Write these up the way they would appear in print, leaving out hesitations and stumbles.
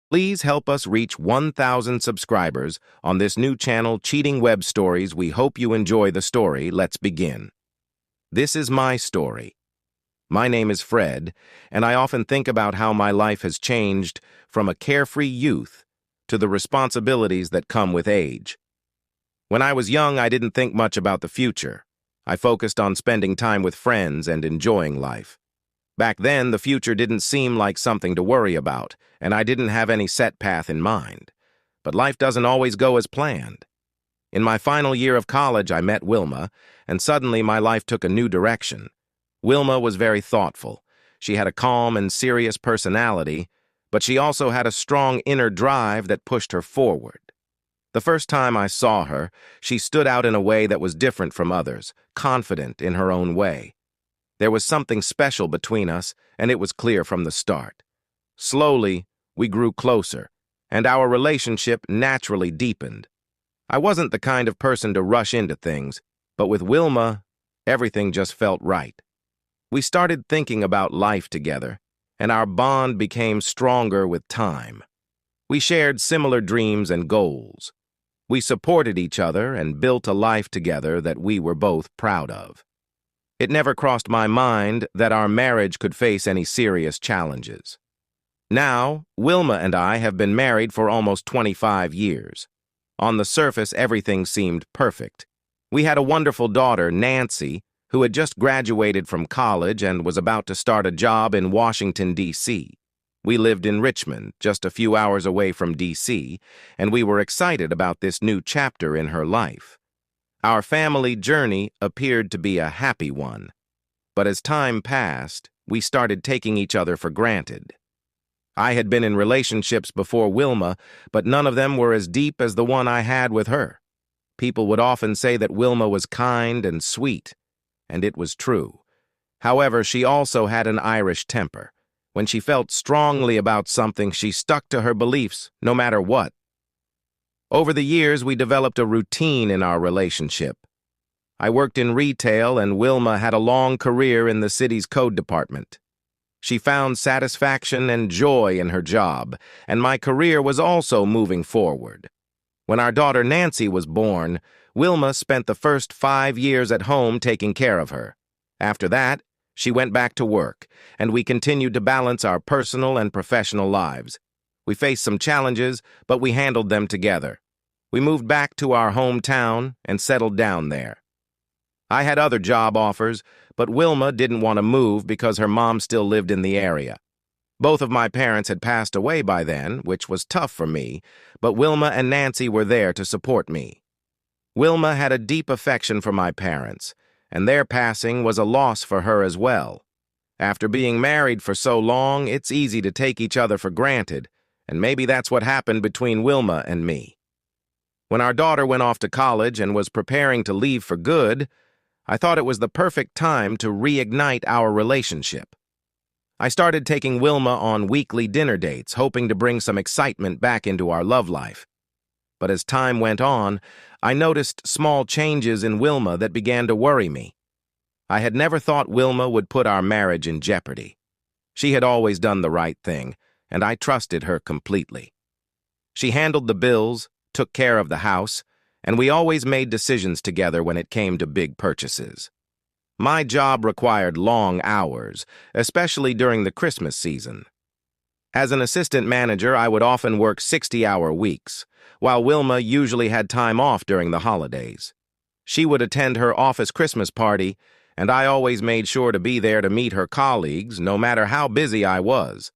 Please help us reach 1,000 subscribers on this new channel, Cheating Web Stories. We hope you enjoy the story. Let's begin. This is my story. My name is Fred, and I often think about how my life has changed from a carefree youth to the responsibilities that come with age. When I was young, I didn't think much about the future. I focused on spending time with friends and enjoying life. Back then, the future didn't seem like something to worry about, and I didn't have any set path in mind. But life doesn't always go as planned. In my final year of college, I met Wilma, and suddenly my life took a new direction. Wilma was very thoughtful. She had a calm and serious personality, but she also had a strong inner drive that pushed her forward. The first time I saw her, she stood out in a way that was different from others, confident in her own way. There was something special between us, and it was clear from the start. Slowly, we grew closer, and our relationship naturally deepened. I wasn't the kind of person to rush into things, but with Wilma, everything just felt right. We started thinking about life together, and our bond became stronger with time. We shared similar dreams and goals. We supported each other and built a life together that we were both proud of. It never crossed my mind that our marriage could face any serious challenges. Now, Wilma and I have been married for almost 25 years. On the surface, everything seemed perfect. We had a wonderful daughter, Nancy, who had just graduated from college and was about to start a job in Washington, D.C. We lived in Richmond, just a few hours away from D.C., and we were excited about this new chapter in her life. Our family journey appeared to be a happy one, but as time passed, we started taking each other for granted. I had been in relationships before Wilma, but none of them were as deep as the one I had with her. People would often say that Wilma was kind and sweet, and it was true. However, she also had an Irish temper. When she felt strongly about something, she stuck to her beliefs, no matter what. Over the years, we developed a routine in our relationship. I worked in retail, and Wilma had a long career in the city's code department. She found satisfaction and joy in her job, and my career was also moving forward. When our daughter Nancy was born, Wilma spent the first 5 years at home taking care of her. After that, she went back to work, and we continued to balance our personal and professional lives. We faced some challenges, but we handled them together. We moved back to our hometown and settled down there. I had other job offers, but Wilma didn't want to move because her mom still lived in the area. Both of my parents had passed away by then, which was tough for me, but Wilma and Nancy were there to support me. Wilma had a deep affection for my parents, and their passing was a loss for her as well. After being married for so long, it's easy to take each other for granted, and maybe that's what happened between Wilma and me. When our daughter went off to college and was preparing to leave for good, I thought it was the perfect time to reignite our relationship. I started taking Wilma on weekly dinner dates, hoping to bring some excitement back into our love life. But as time went on, I noticed small changes in Wilma that began to worry me. I had never thought Wilma would put our marriage in jeopardy. She had always done the right thing, and I trusted her completely. She handled the bills, took care of the house, and we always made decisions together when it came to big purchases. My job required long hours, especially during the Christmas season. As an assistant manager, I would often work 60-hour weeks, while Wilma usually had time off during the holidays. She would attend her office Christmas party, and I always made sure to be there to meet her colleagues, no matter how busy I was.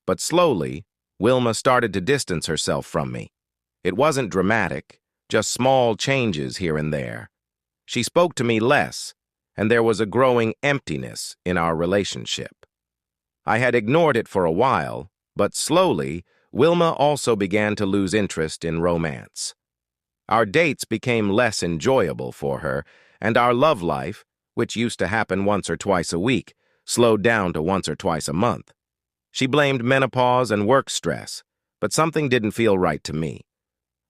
But slowly, Wilma started to distance herself from me. It wasn't dramatic, just small changes here and there. She spoke to me less, and there was a growing emptiness in our relationship. I had ignored it for a while, but slowly, Wilma also began to lose interest in romance. Our dates became less enjoyable for her, and our love life, which used to happen once or twice a week, slowed down to once or twice a month. She blamed menopause and work stress, but something didn't feel right to me.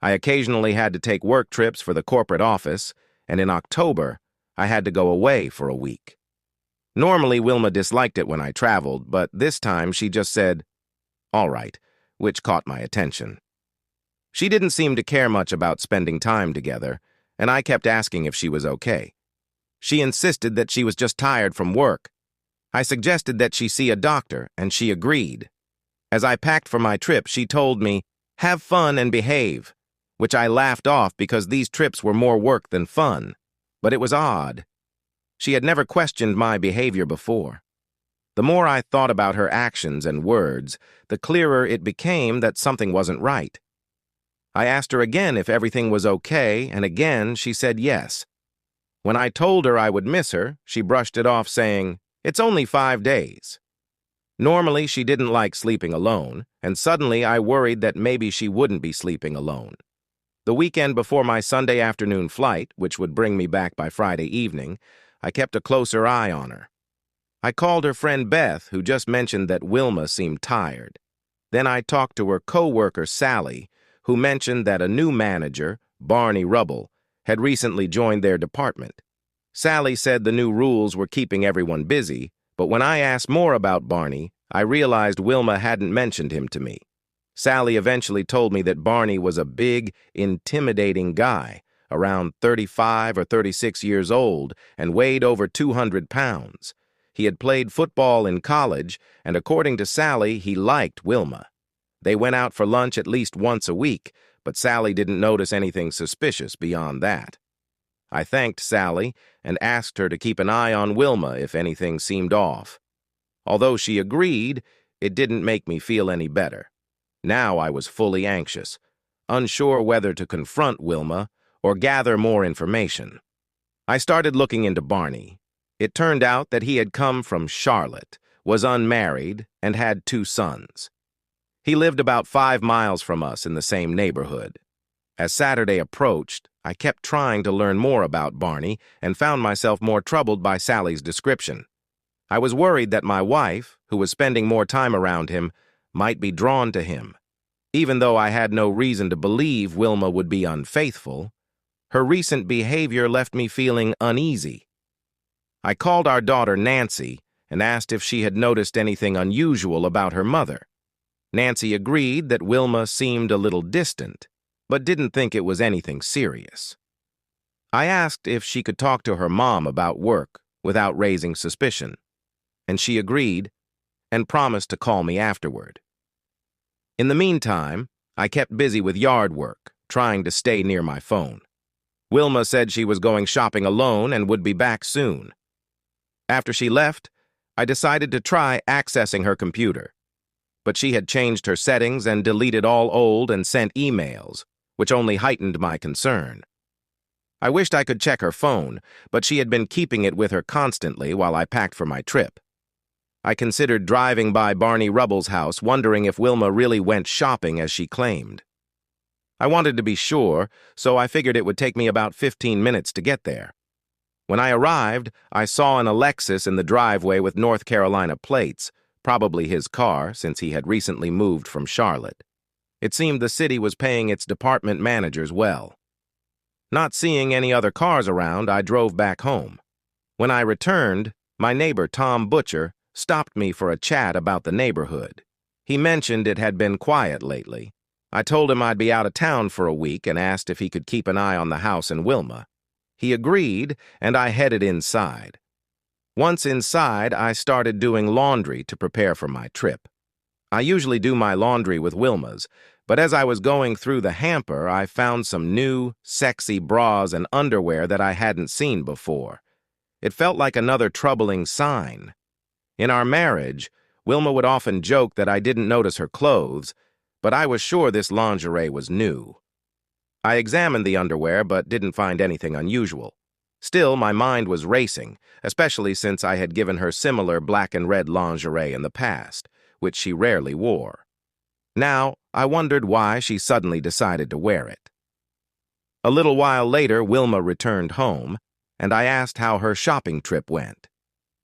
I occasionally had to take work trips for the corporate office, and in October, I had to go away for a week. Normally, Wilma disliked it when I traveled, but this time she just said, "All right, which caught my attention. She didn't seem to care much about spending time together, and I kept asking if she was okay. She insisted that she was just tired from work. I suggested that she see a doctor, and she agreed. As I packed for my trip, she told me, "Have fun and behave," which I laughed off because these trips were more work than fun. But it was odd. She had never questioned my behavior before. The more I thought about her actions and words, the clearer it became that something wasn't right. I asked her again if everything was okay, and again she said yes. When I told her I would miss her, she brushed it off saying, "It's only 5 days." Normally, she didn't like sleeping alone, and suddenly I worried that maybe she wouldn't be sleeping alone. The weekend before my Sunday afternoon flight, which would bring me back by Friday evening, I kept a closer eye on her. I called her friend Beth, who just mentioned that Wilma seemed tired. Then I talked to her co-worker Sally, who mentioned that a new manager, Barney Rubble, had recently joined their department. Sally said the new rules were keeping everyone busy, but when I asked more about Barney, I realized Wilma hadn't mentioned him to me. Sally eventually told me that Barney was a big, intimidating guy, around 35 or 36 years old, and weighed over 200 pounds. He had played football in college, and according to Sally, he liked Wilma. They went out for lunch at least once a week, but Sally didn't notice anything suspicious beyond that. I thanked Sally and asked her to keep an eye on Wilma if anything seemed off. Although she agreed, it didn't make me feel any better. Now I was fully anxious, unsure whether to confront Wilma or gather more information. I started looking into Barney. It turned out that he had come from Charlotte, was unmarried, and had 2 sons. He lived about 5 miles from us in the same neighborhood. As Saturday approached, I kept trying to learn more about Barney and found myself more troubled by Sally's description. I was worried that my wife, who was spending more time around him, might be drawn to him. Even though I had no reason to believe Wilma would be unfaithful, her recent behavior left me feeling uneasy. I called our daughter Nancy and asked if she had noticed anything unusual about her mother. Nancy agreed that Wilma seemed a little distant, but didn't think it was anything serious. I asked if she could talk to her mom about work without raising suspicion, and she agreed and promised to call me afterward. In the meantime, I kept busy with yard work, trying to stay near my phone. Wilma said she was going shopping alone and would be back soon. After she left, I decided to try accessing her computer. But she had changed her settings and deleted all old and sent emails, which only heightened my concern. I wished I could check her phone, but she had been keeping it with her constantly while I packed for my trip. I considered driving by Barney Rubble's house, wondering if Wilma really went shopping as she claimed. I wanted to be sure, so I figured it would take me about 15 minutes to get there. When I arrived, I saw an Lexus in the driveway with North Carolina plates, probably his car since he had recently moved from Charlotte. It seemed the city was paying its department managers well. Not seeing any other cars around, I drove back home. When I returned, my neighbor Tom Butcher stopped me for a chat about the neighborhood. He mentioned it had been quiet lately. I told him I'd be out of town for a week and asked if he could keep an eye on the house and Wilma. He agreed, and I headed inside. Once inside, I started doing laundry to prepare for my trip. I usually do my laundry with Wilma's, but as I was going through the hamper, I found some new, sexy bras and underwear that I hadn't seen before. It felt like another troubling sign. In our marriage, Wilma would often joke that I didn't notice her clothes, but I was sure this lingerie was new. I examined the underwear but didn't find anything unusual. Still, my mind was racing, especially since I had given her similar black and red lingerie in the past, which she rarely wore. Now, I wondered why she suddenly decided to wear it. A little while later, Wilma returned home, and I asked how her shopping trip went.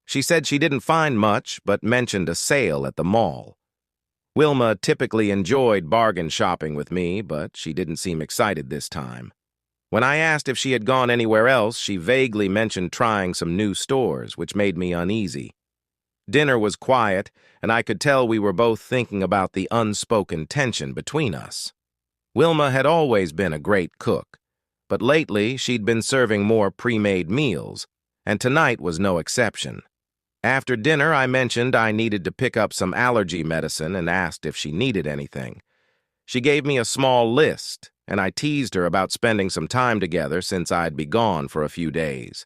She said she didn't find much, but mentioned a sale at the mall. Wilma typically enjoyed bargain shopping with me, but she didn't seem excited this time. When I asked if she had gone anywhere else, she vaguely mentioned trying some new stores, which made me uneasy. Dinner was quiet, and I could tell we were both thinking about the unspoken tension between us. Wilma had always been a great cook, but lately she'd been serving more pre-made meals, and tonight was no exception. After dinner, I mentioned I needed to pick up some allergy medicine and asked if she needed anything. She gave me a small list, and I teased her about spending some time together since I'd be gone for a few days.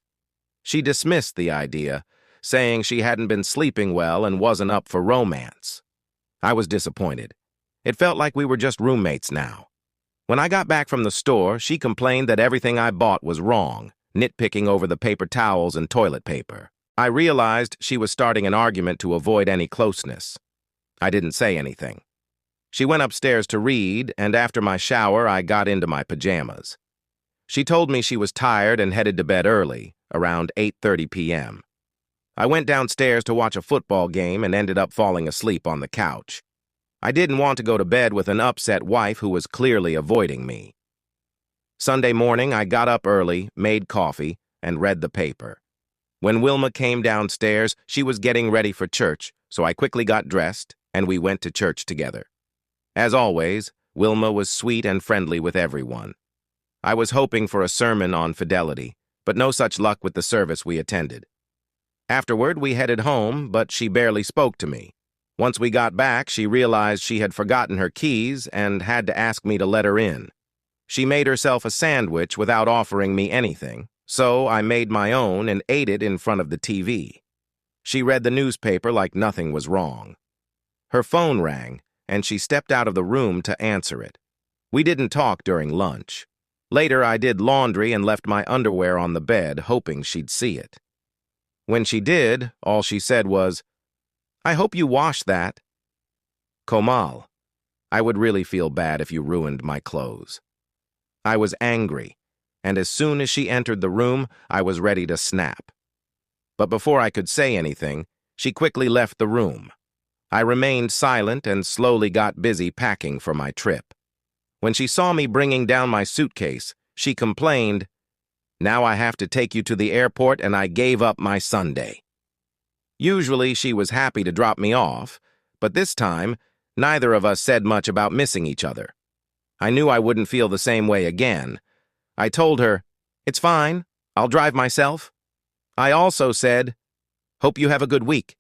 She dismissed the idea, saying she hadn't been sleeping well and wasn't up for romance. I was disappointed. It felt like we were just roommates now. When I got back from the store, she complained that everything I bought was wrong, nitpicking over the paper towels and toilet paper. I realized she was starting an argument to avoid any closeness. I didn't say anything. She went upstairs to read, and after my shower, I got into my pajamas. She told me she was tired and headed to bed early, around 8:30 p.m. I went downstairs to watch a football game and ended up falling asleep on the couch. I didn't want to go to bed with an upset wife who was clearly avoiding me. Sunday morning, I got up early, made coffee, and read the paper. When Wilma came downstairs, she was getting ready for church, so I quickly got dressed, and we went to church together. As always, Wilma was sweet and friendly with everyone. I was hoping for a sermon on fidelity, but no such luck with the service we attended. Afterward, we headed home, but she barely spoke to me. Once we got back, she realized she had forgotten her keys and had to ask me to let her in. She made herself a sandwich without offering me anything, so I made my own and ate it in front of the TV. She read the newspaper like nothing was wrong. Her phone rang, and she stepped out of the room to answer it. We didn't talk during lunch. Later, I did laundry and left my underwear on the bed, hoping she'd see it. When she did, all she said was, "I hope you wash that." Komal, I would really feel bad if you ruined my clothes. I was angry, and as soon as she entered the room, I was ready to snap. But before I could say anything, she quickly left the room. I remained silent and slowly got busy packing for my trip. When she saw me bringing down my suitcase, she complained, "Now I have to take you to the airport and I gave up my Sunday." Usually she was happy to drop me off, but this time, neither of us said much about missing each other. I knew I wouldn't feel the same way again. I told her, "It's fine, I'll drive myself." I also said, "Hope you have a good week."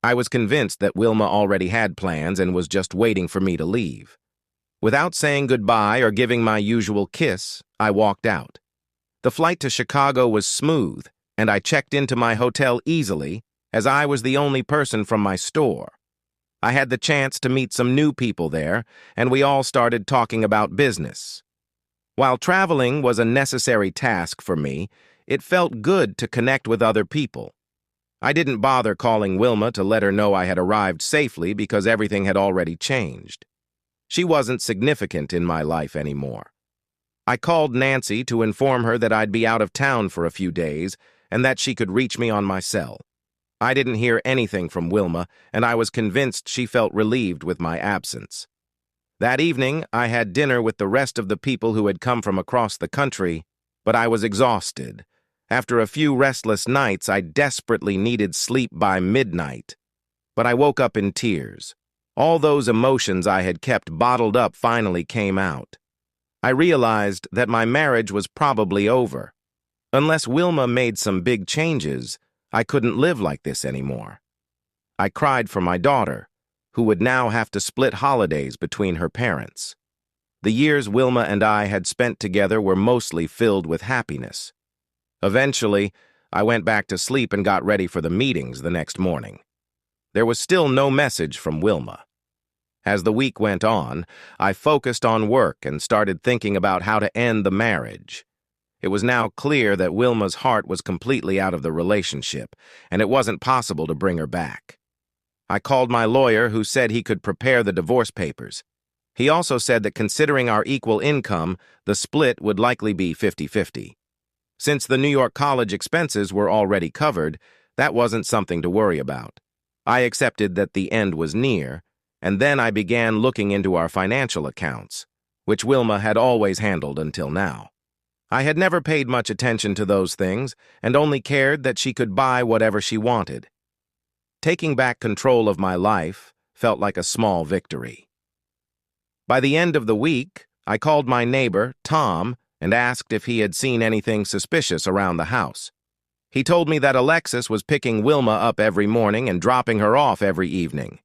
I was convinced that Wilma already had plans and was just waiting for me to leave. Without saying goodbye or giving my usual kiss, I walked out. The flight to Chicago was smooth, and I checked into my hotel easily, as I was the only person from my store. I had the chance to meet some new people there, and we all started talking about business. While traveling was a necessary task for me, it felt good to connect with other people. I didn't bother calling Wilma to let her know I had arrived safely because everything had already changed. She wasn't significant in my life anymore. I called Nancy to inform her that I'd be out of town for a few days and that she could reach me on my cell. I didn't hear anything from Wilma, and I was convinced she felt relieved with my absence. That evening, I had dinner with the rest of the people who had come from across the country, but I was exhausted. After a few restless nights, I desperately needed sleep by midnight. But I woke up in tears. All those emotions I had kept bottled up finally came out. I realized that my marriage was probably over. Unless Wilma made some big changes, I couldn't live like this anymore. I cried for my daughter, who would now have to split holidays between her parents. The years Wilma and I had spent together were mostly filled with happiness. Eventually, I went back to sleep and got ready for the meetings the next morning. There was still no message from Wilma. As the week went on, I focused on work and started thinking about how to end the marriage. It was now clear that Wilma's heart was completely out of the relationship, and it wasn't possible to bring her back. I called my lawyer, who said he could prepare the divorce papers. He also said that considering our equal income, the split would likely be 50-50. Since the New York college expenses were already covered, that wasn't something to worry about. I accepted that the end was near, and then I began looking into our financial accounts, which Wilma had always handled until now. I had never paid much attention to those things and only cared that she could buy whatever she wanted. Taking back control of my life felt like a small victory. By the end of the week, I called my neighbor, Tom, and asked if he had seen anything suspicious around the house. He told me that Alexis was picking Wilma up every morning and dropping her off every evening.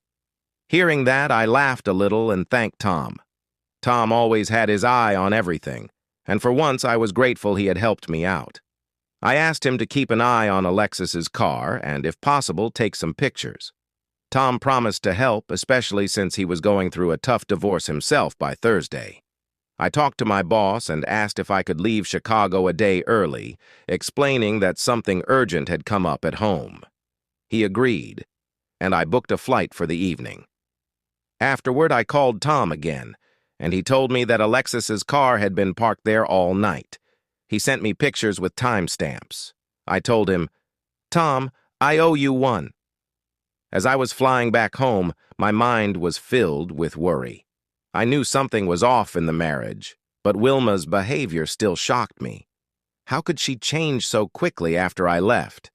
Hearing that, I laughed a little and thanked Tom. Tom always had his eye on everything, and for once I was grateful he had helped me out. I asked him to keep an eye on Alexis's car and, if possible, take some pictures. Tom promised to help, especially since he was going through a tough divorce himself by Thursday. I talked to my boss and asked if I could leave Chicago a day early, explaining that something urgent had come up at home. He agreed, and I booked a flight for the evening. Afterward, I called Tom again, and he told me that Alexis's car had been parked there all night. He sent me pictures with timestamps. I told him, "Tom, I owe you one." As I was flying back home, my mind was filled with worry. I knew something was off in the marriage, but Wilma's behavior still shocked me. How could she change so quickly after I left?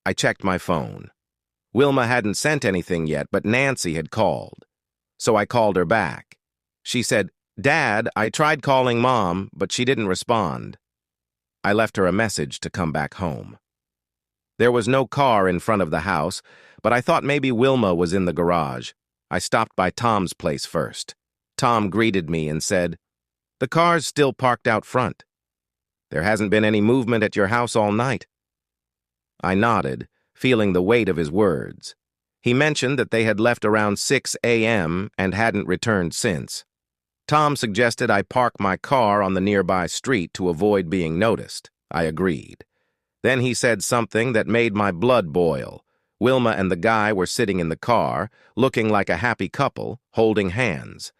I checked my phone. Wilma hadn't sent anything yet, but Nancy had called. So I called her back. She said, "Dad, I tried calling Mom, but she didn't respond." I left her a message to come back home. There was no car in front of the house, but I thought maybe Wilma was in the garage. I stopped by Tom's place first. Tom greeted me and said, "The car's still parked out front. There hasn't been any movement at your house all night." I nodded, feeling the weight of his words. He mentioned that they had left around 6 a.m. and hadn't returned since. Tom suggested I park my car on the nearby street to avoid being noticed. I agreed. Then he said something that made my blood boil. Wilma and the guy were sitting in the car, looking like a happy couple, holding hands.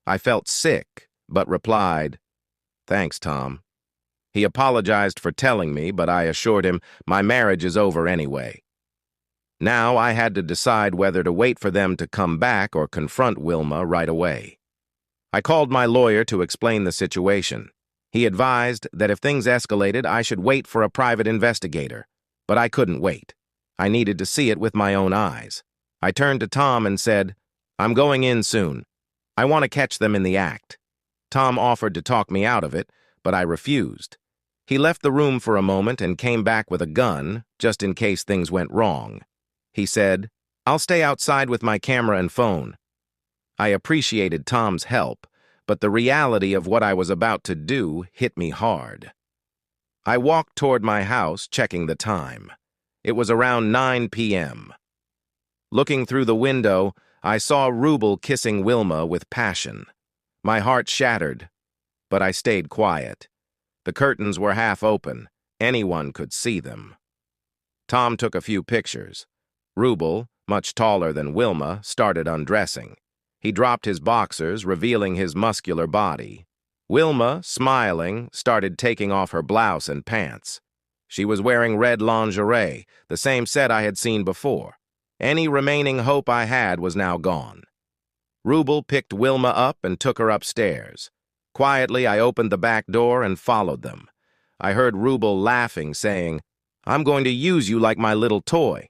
I felt sick, but replied, "Thanks, Tom." He apologized for telling me, but I assured him my marriage is over anyway. Now I had to decide whether to wait for them to come back or confront Wilma right away. I called my lawyer to explain the situation. He advised that if things escalated, I should wait for a private investigator, but I couldn't wait. I needed to see it with my own eyes. I turned to Tom and said, "I'm going in soon. I want to catch them in the act." Tom offered to talk me out of it, but I refused. He left the room for a moment and came back with a gun, just in case things went wrong. He said, "I'll stay outside with my camera and phone." I appreciated Tom's help, but the reality of what I was about to do hit me hard. I walked toward my house, checking the time. It was around 9 p.m. Looking through the window, I saw Rubel kissing Wilma with passion. My heart shattered, but I stayed quiet. The curtains were half open. Anyone could see them. Tom took a few pictures. Rubel, much taller than Wilma, started undressing. He dropped his boxers, revealing his muscular body. Wilma, smiling, started taking off her blouse and pants. She was wearing red lingerie, the same set I had seen before. Any remaining hope I had was now gone. Rubel picked Wilma up and took her upstairs. Quietly, I opened the back door and followed them. I heard Rubel laughing, saying, "I'm going to use you like my little toy."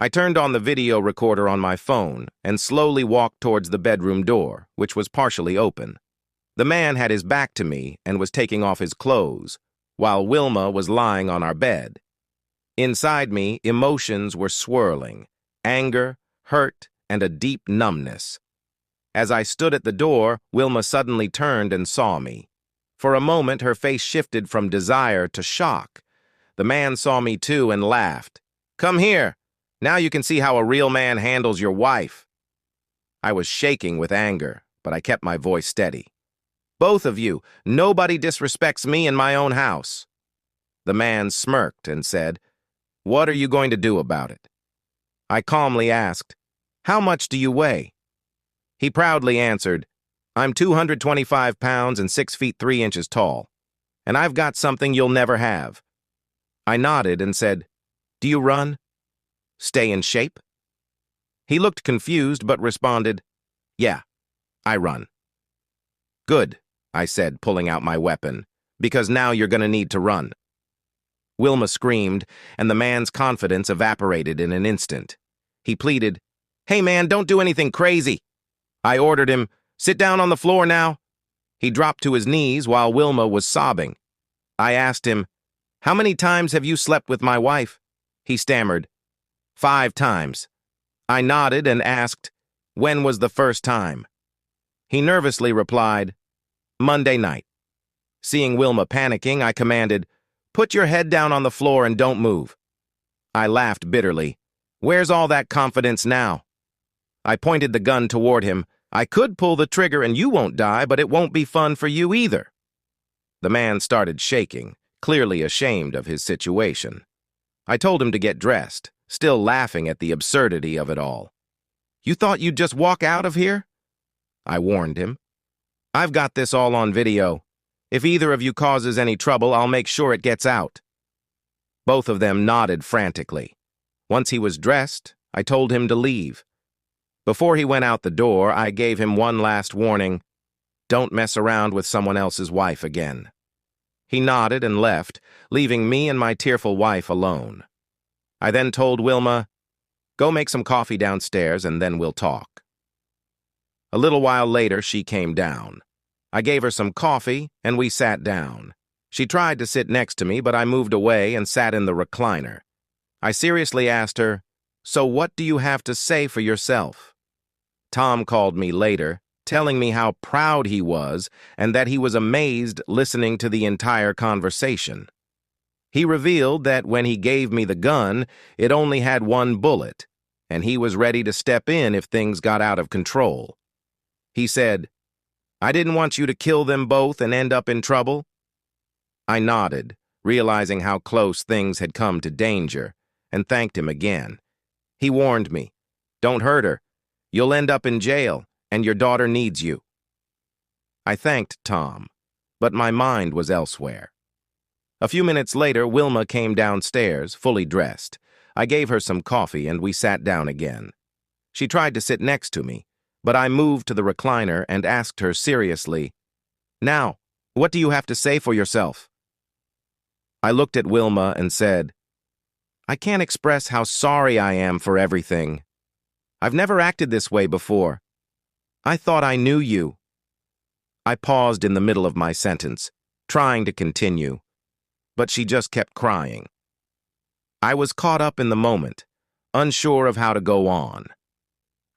I turned on the video recorder on my phone and slowly walked towards the bedroom door, which was partially open. The man had his back to me and was taking off his clothes, while Wilma was lying on our bed. Inside me, emotions were swirling: anger, hurt, and a deep numbness. As I stood at the door, Wilma suddenly turned and saw me. For a moment, her face shifted from desire to shock. The man saw me too and laughed. "Come here. Now you can see how a real man handles your wife." I was shaking with anger, but I kept my voice steady. "Both of you, nobody disrespects me in my own house." The man smirked and said, "What are you going to do about it?" I calmly asked, "How much do you weigh?" He proudly answered, "I'm 225 pounds and 6 feet 3 inches tall, and I've got something you'll never have." I nodded and said, "Do you run? Stay in shape?" He looked confused but responded, "Yeah, I run." "Good," I said, pulling out my weapon, "because now you're going to need to run." Wilma screamed, and the man's confidence evaporated in an instant. He pleaded, "Hey man, don't do anything crazy." I ordered him, "Sit down on the floor now." He dropped to his knees while Wilma was sobbing. I asked him, "How many times have you slept with my wife?" He stammered, "5 times." I nodded and asked, "When was the first time?" He nervously replied, "Monday night." Seeing Wilma panicking, I commanded, "Put your head down on the floor and don't move." I laughed bitterly. "Where's all that confidence now?" I pointed the gun toward him. "I could pull the trigger and you won't die, but it won't be fun for you either." The man started shaking, clearly ashamed of his situation. I told him to get dressed, still laughing at the absurdity of it all. "You thought you'd just walk out of here?" I warned him. "I've got this all on video. If either of you causes any trouble, I'll make sure it gets out." Both of them nodded frantically. Once he was dressed, I told him to leave. Before he went out the door, I gave him one last warning: "Don't mess around with someone else's wife again." He nodded and left, leaving me and my tearful wife alone. I then told Wilma, "Go make some coffee downstairs and then we'll talk." A little while later, she came down. I gave her some coffee and we sat down. She tried to sit next to me, but I moved away and sat in the recliner. I seriously asked her, "So what do you have to say for yourself?" Tom called me later, telling me how proud he was and that he was amazed listening to the entire conversation. He revealed that when he gave me the gun, it only had 1 bullet, and he was ready to step in if things got out of control. He said, "I didn't want you to kill them both and end up in trouble." I nodded, realizing how close things had come to danger, and thanked him again. He warned me, "Don't hurt her. You'll end up in jail, and your daughter needs you." I thanked Tom, but my mind was elsewhere. A few minutes later, Wilma came downstairs, fully dressed. I gave her some coffee, and we sat down again. She tried to sit next to me, but I moved to the recliner and asked her seriously, "Now, what do you have to say for yourself?" I looked at Wilma and said, "I can't express how sorry I am for everything. I've never acted this way before. I thought I knew you." I paused in the middle of my sentence, trying to continue, but she just kept crying. I was caught up in the moment, unsure of how to go on.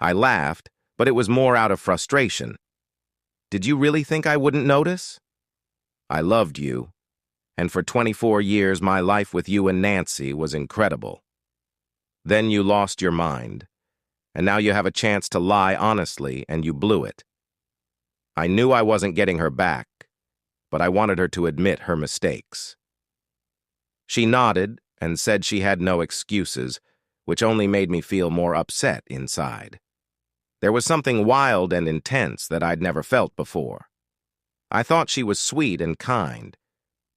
I laughed, but it was more out of frustration. "Did you really think I wouldn't notice? I loved you, and for 24 years my life with you and Nancy was incredible. Then you lost your mind, and now you have a chance to lie honestly, and you blew it. I knew I wasn't getting her back, but I wanted her to admit her mistakes." She nodded and said she had no excuses, which only made me feel more upset inside. There was something wild and intense that I'd never felt before. I thought she was sweet and kind,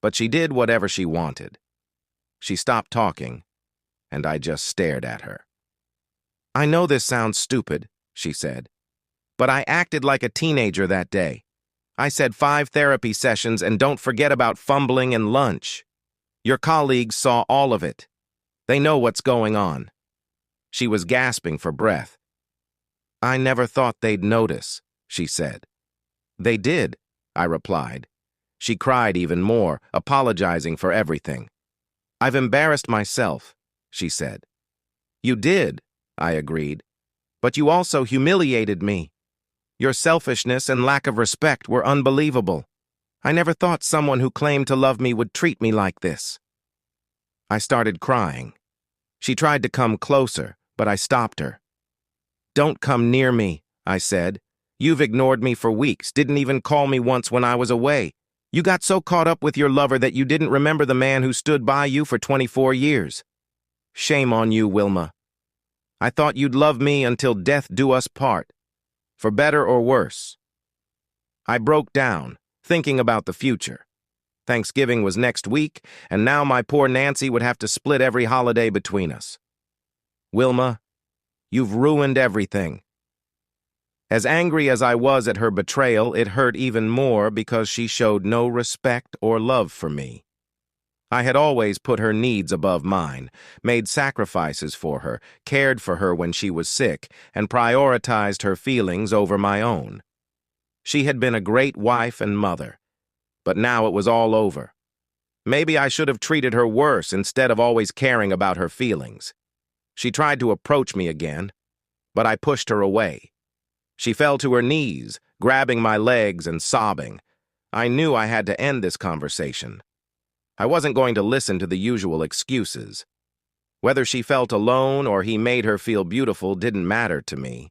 but she did whatever she wanted. She stopped talking, and I just stared at her. "I know this sounds stupid," she said, "but I acted like a teenager that day. I said 5 therapy sessions and don't forget about fumbling and lunch. Your colleagues saw all of it. They know what's going on." She was gasping for breath. "I never thought they'd notice," she said. "They did," I replied. She cried even more, apologizing for everything. "I've embarrassed myself," she said. "You did," I agreed, "but you also humiliated me. Your selfishness and lack of respect were unbelievable. I never thought someone who claimed to love me would treat me like this." I started crying. She tried to come closer, but I stopped her. "Don't come near me," I said. "You've ignored me for weeks, didn't even call me once when I was away. You got so caught up with your lover that you didn't remember the man who stood by you for 24 years. Shame on you, Wilma. I thought you'd love me until death do us part, for better or worse." I broke down, thinking about the future. Thanksgiving was next week, and now my poor Nancy would have to split every holiday between us. "Wilma, you've ruined everything." As angry as I was at her betrayal, it hurt even more because she showed no respect or love for me. I had always put her needs above mine, made sacrifices for her, cared for her when she was sick, and prioritized her feelings over my own. She had been a great wife and mother, but now it was all over. Maybe I should have treated her worse instead of always caring about her feelings. She tried to approach me again, but I pushed her away. She fell to her knees, grabbing my legs and sobbing. I knew I had to end this conversation. I wasn't going to listen to the usual excuses. Whether she felt alone or he made her feel beautiful didn't matter to me.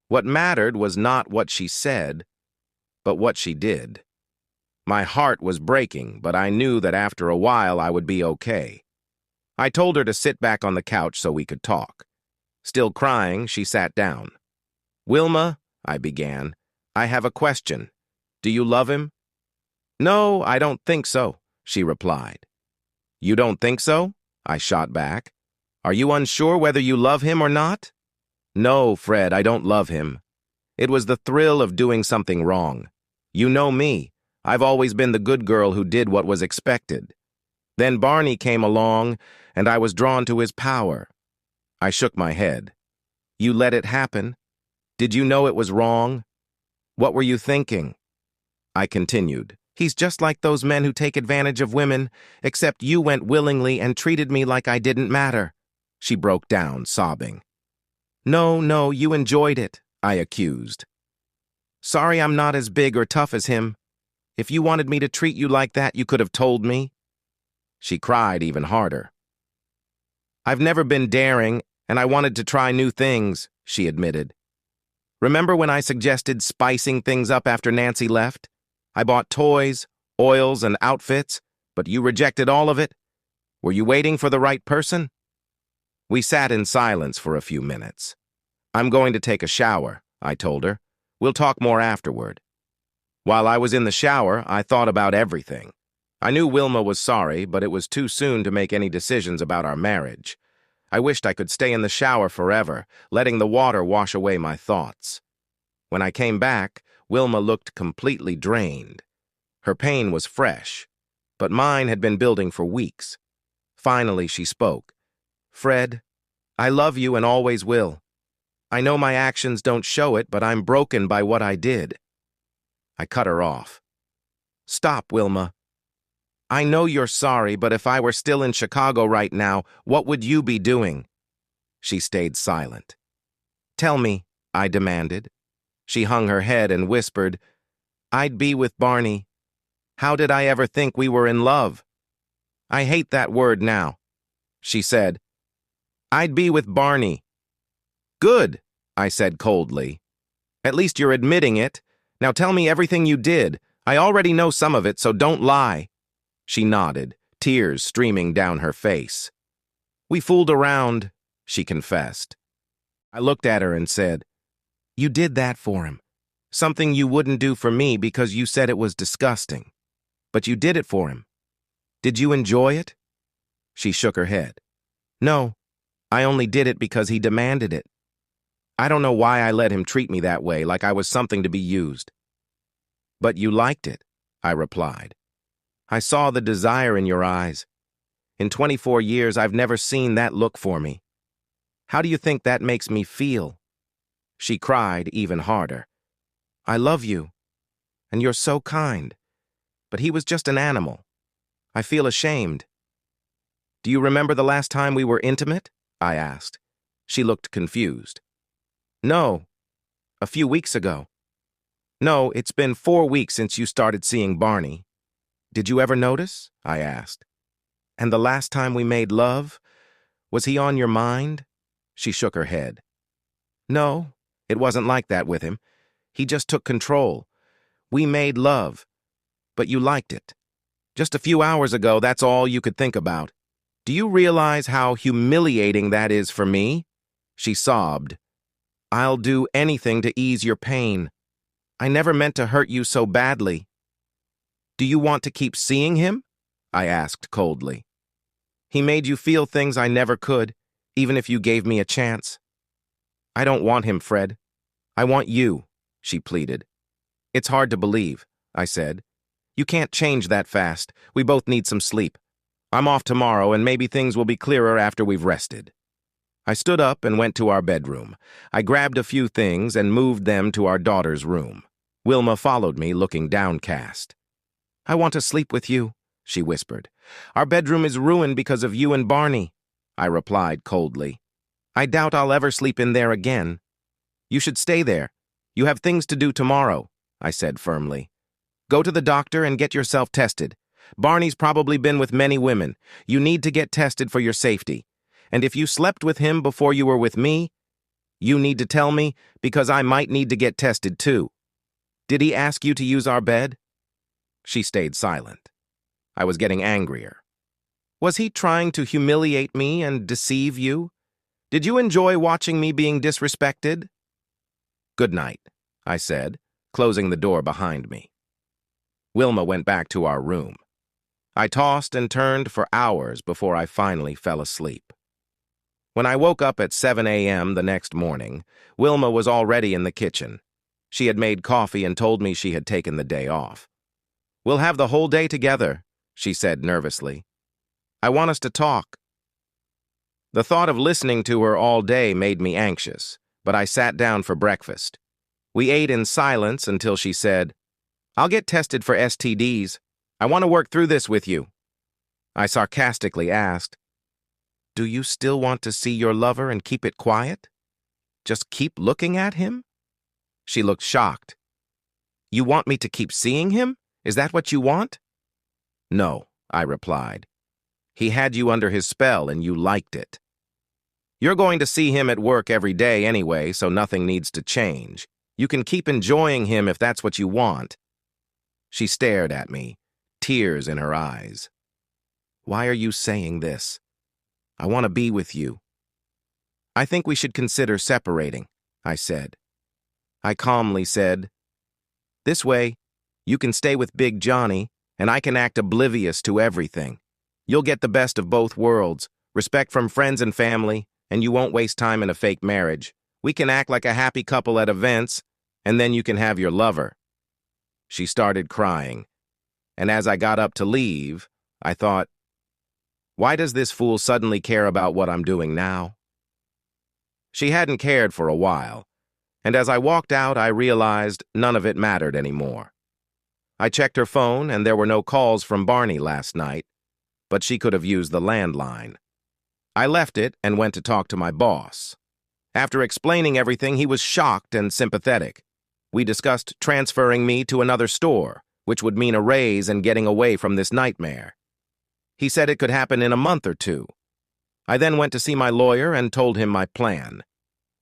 What mattered was not what she said, but what she did. My heart was breaking, but I knew that after a while I would be okay. I told her to sit back on the couch so we could talk. Still crying, she sat down. "Wilma," I began, "I have a question. Do you love him?" "No, I don't think so," she replied. "You don't think so?" I shot back. "Are you unsure whether you love him or not?" "No, Fred, I don't love him. It was the thrill of doing something wrong. You know me. I've always been the good girl who did what was expected. Then Barney came along, and I was drawn to his power." I shook my head. "You let it happen? Did you know it was wrong? What were you thinking?" I continued. "He's just like those men who take advantage of women, except you went willingly and treated me like I didn't matter." She broke down, sobbing. No, you enjoyed it," I accused. "Sorry I'm not as big or tough as him. If you wanted me to treat you like that, you could have told me." She cried even harder. "I've never been daring, and I wanted to try new things," she admitted. "Remember when I suggested spicing things up after Nancy left? I bought toys, oils, and outfits, but you rejected all of it. Were you waiting for the right person?" We sat in silence for a few minutes. "I'm going to take a shower," I told her. "We'll talk more afterward." While I was in the shower, I thought about everything. I knew Wilma was sorry, but it was too soon to make any decisions about our marriage. I wished I could stay in the shower forever, letting the water wash away my thoughts. When I came back, Wilma looked completely drained. Her pain was fresh, but mine had been building for weeks. Finally, she spoke. "Fred, I love you and always will. I know my actions don't show it, but I'm broken by what I did." I cut her off. "Stop, Wilma. I know you're sorry, but if I were still in Chicago right now, what would you be doing?" She stayed silent. "Tell me," I demanded. She hung her head and whispered, "I'd be with Barney. How did I ever think we were in love? I hate that word now." She said, "I'd be with Barney." "Good," I said coldly. "At least you're admitting it. Now tell me everything you did. I already know some of it, so don't lie." She nodded, tears streaming down her face. "We fooled around," she confessed. I looked at her and said, "You did that for him. Something you wouldn't do for me because you said it was disgusting. But you did it for him. Did you enjoy it?" She shook her head. "No, I only did it because he demanded it. I don't know why I let him treat me that way, like I was something to be used." "But you liked it," I replied. "I saw the desire in your eyes. In 24 years, I've never seen that look for me. How do you think that makes me feel?" She cried even harder. "I love you, and you're so kind. But he was just an animal. I feel ashamed." "Do you remember the last time we were intimate?" I asked. She looked confused. "No, a few weeks ago." "No, it's been 4 weeks since you started seeing Barney. Did you ever notice?" I asked. "And the last time we made love, was he on your mind?" She shook her head. "No, it wasn't like that with him. He just took control. We made love, but you liked it. Just a few hours ago, that's all you could think about. Do you realize how humiliating that is for me?" She sobbed. "I'll do anything to ease your pain. I never meant to hurt you so badly." "Do you want to keep seeing him?" I asked coldly. "He made you feel things I never could, even if you gave me a chance." "I don't want him, Fred. I want you," she pleaded. "It's hard to believe," I said. "You can't change that fast. We both need some sleep. I'm off tomorrow, and maybe things will be clearer after we've rested. I stood up and went to our bedroom. I grabbed a few things and moved them to our daughter's room. Wilma followed me, looking downcast. "I want to sleep with you," she whispered. "Our bedroom is ruined because of you and Barney," I replied coldly. "I doubt I'll ever sleep in there again." "You should stay there. You have things to do tomorrow," I said firmly. "Go to the doctor and get yourself tested. Barney's probably been with many women. You need to get tested for your safety. And if you slept with him before you were with me, you need to tell me, because I might need to get tested too. Did he ask you to use our bed?" She stayed silent. I was getting angrier. Was he trying to humiliate me and deceive you? Did you enjoy watching me being disrespected? "Good night," I said, closing the door behind me. Wilma went back to our room. I tossed and turned for hours before I finally fell asleep. When I woke up at 7 a.m. the next morning, Wilma was already in the kitchen. She had made coffee and told me she had taken the day off. "We'll have the whole day together," she said nervously. "I want us to talk." The thought of listening to her all day made me anxious, but I sat down for breakfast. We ate in silence until she said, "I'll get tested for STDs. I want to work through this with you." I sarcastically asked, "Do you still want to see your lover and keep it quiet? Just keep looking at him?" She looked shocked. "You want me to keep seeing him? Is that what you want?" "No," I replied. "He had you under his spell and you liked it. You're going to see him at work every day anyway, so nothing needs to change. You can keep enjoying him if that's what you want." She stared at me, tears in her eyes. "Why are you saying this? I want to be with you." "I think we should consider separating," I said. I calmly said, "This way, you can stay with Big Johnny, and I can act oblivious to everything. You'll get the best of both worlds, respect from friends and family, and you won't waste time in a fake marriage. We can act like a happy couple at events, and then you can have your lover." She started crying, and as I got up to leave, I thought, why does this fool suddenly care about what I'm doing now? She hadn't cared for a while, and as I walked out, I realized none of it mattered anymore. I checked her phone, and there were no calls from Barney last night, but she could have used the landline. I left it and went to talk to my boss. After explaining everything, he was shocked and sympathetic. We discussed transferring me to another store, which would mean a raise and getting away from this nightmare. He said it could happen in a month or two. I then went to see my lawyer and told him my plan.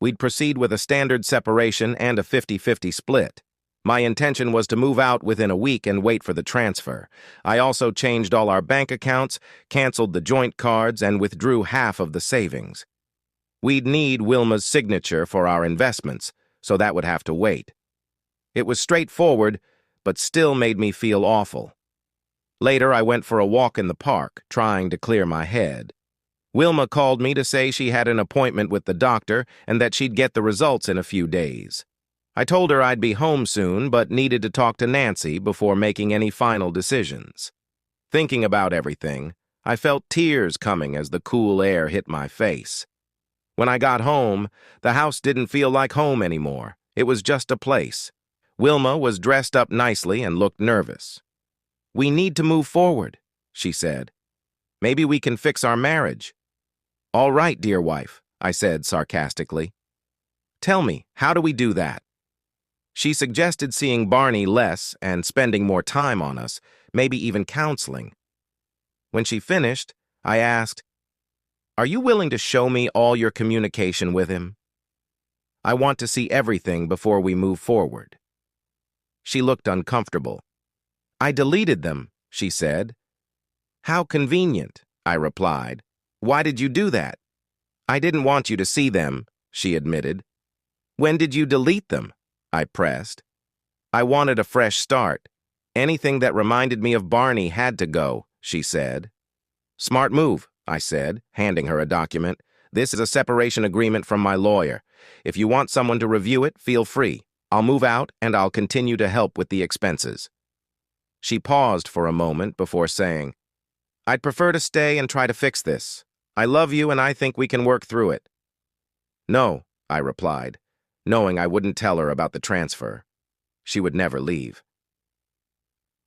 We'd proceed with a standard separation and a 50-50 split. My intention was to move out within a week and wait for the transfer. I also changed all our bank accounts, canceled the joint cards, and withdrew half of the savings. We'd need Wilma's signature for our investments, so that would have to wait. It was straightforward, but still made me feel awful. Later, I went for a walk in the park, trying to clear my head. Wilma called me to say she had an appointment with the doctor and that she'd get the results in a few days. I told her I'd be home soon, but needed to talk to Nancy before making any final decisions. Thinking about everything, I felt tears coming as the cool air hit my face. When I got home, the house didn't feel like home anymore. It was just a place. Wilma was dressed up nicely and looked nervous. "We need to move forward," she said. "Maybe we can fix our marriage." "All right, dear wife," I said sarcastically. "Tell me, how do we do that?" She suggested seeing Barney less and spending more time on us, maybe even counseling. When she finished, I asked, "Are you willing to show me all your communication with him? I want to see everything before we move forward." She looked uncomfortable. "I deleted them," she said. "How convenient," I replied. "Why did you do that?" "I didn't want you to see them," she admitted. "When did you delete them?" I pressed. "I wanted a fresh start. Anything that reminded me of Barney had to go," she said. "Smart move," I said, handing her a document. "This is a separation agreement from my lawyer. If you want someone to review it, feel free. I'll move out and I'll continue to help with the expenses." She paused for a moment before saying, I'd prefer to stay and try to fix this. I love you and I think we can work through it. No, I replied, knowing I wouldn't tell her about the transfer. She would never leave.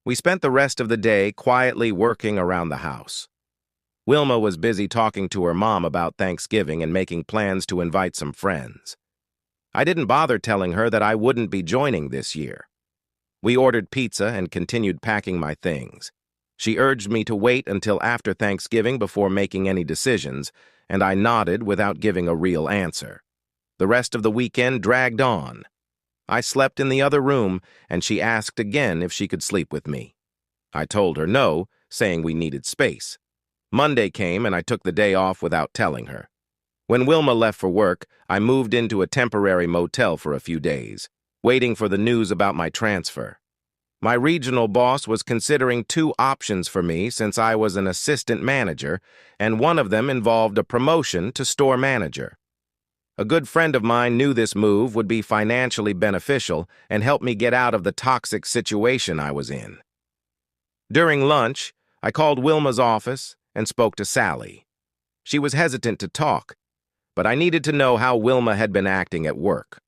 We spent the rest of the day quietly working around the house. Wilma was busy talking to her mom about Thanksgiving and making plans to invite some friends. I didn't bother telling her that I wouldn't be joining this year. We ordered pizza and continued packing my things. She urged me to wait until after Thanksgiving before making any decisions, and I nodded without giving a real answer. The rest of the weekend dragged on. I slept in the other room, and she asked again if she could sleep with me. I told her no, saying we needed space. Monday came, and I took the day off without telling her. When Wilma left for work, I moved into a temporary motel for a few days, waiting for the news about my transfer. My regional boss was considering two options for me since I was an assistant manager, and one of them involved a promotion to store manager. A good friend of mine knew this move would be financially beneficial and help me get out of the toxic situation I was in. During lunch, I called Wilma's office and spoke to Sally. She was hesitant to talk, but I needed to know how Wilma had been acting at work.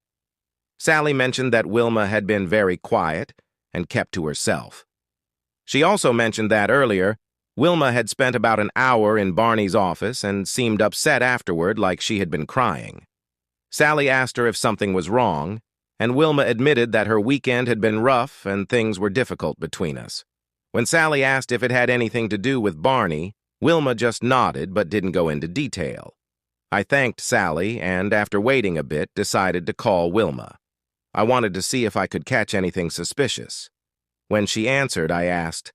Sally mentioned that Wilma had been very quiet and kept to herself. She also mentioned that earlier, Wilma had spent about an hour in Barney's office and seemed upset afterward like she had been crying. Sally asked her if something was wrong, and Wilma admitted that her weekend had been rough and things were difficult between us. When Sally asked if it had anything to do with Barney, Wilma just nodded but didn't go into detail. I thanked Sally and, after waiting a bit, decided to call Wilma. I wanted to see if I could catch anything suspicious. When she answered, I asked,